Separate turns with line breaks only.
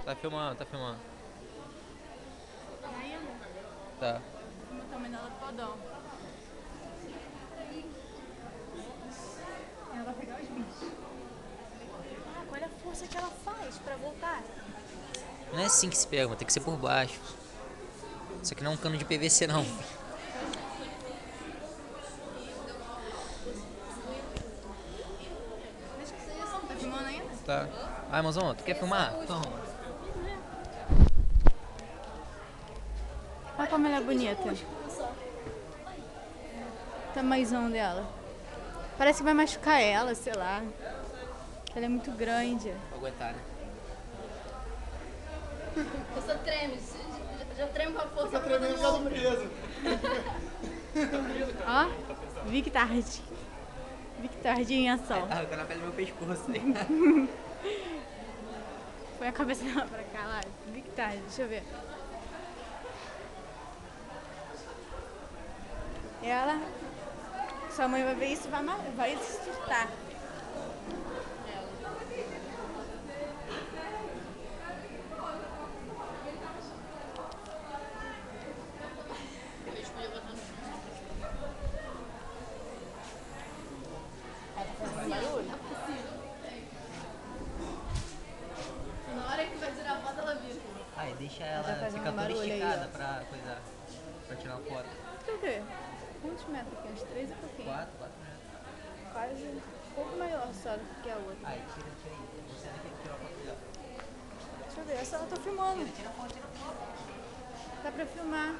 Tá filmando, tá filmando.
Aí, amor,
Tá.
eu também nela fodão. Ela vai pegar os bichos. Caraca, olha a força que ela faz pra voltar.
Não é assim que se pega, tem que ser por baixo. Isso aqui não é um cano de PVC não.
Deixa que seja assim, tá filmando ainda?
Tá. Ai, mozão, tu quer filmar? Toma.
Olha como ela é bonita. O tamanhozão dela. Parece que vai machucar ela, sei lá. Ela é muito grande.
Vou aguentar, né?
Eu só treme, já tremo com a força.
Tá tremendo por causa do peso.
Ó, Victard. Victard em ação.
Tá arrancando a pele do meu pescoço aí.
Põe a cabeça dela pra cá lá. Victard, deixa eu ver. Ela. Sua mãe vai ver isso e vai surtar.
Na hora que vai tirar a foto, ela vira.
Ai, deixa
Tá
ela
fazendo
ficar toda
barulho aí,
esticada
ó.
pra coisa. Pra tirar uma foto.
Cadê? Quantos metros aqui? Uns 3 e pouquinho.
4 metros.
Quase um pouco maior só do que a outra.
Ai, tira aí. Você daqui que tirar a foto dela.
Deixa eu ver, essa eu tô filmando.
Tira a foto, tira a foto.
Dá pra filmar.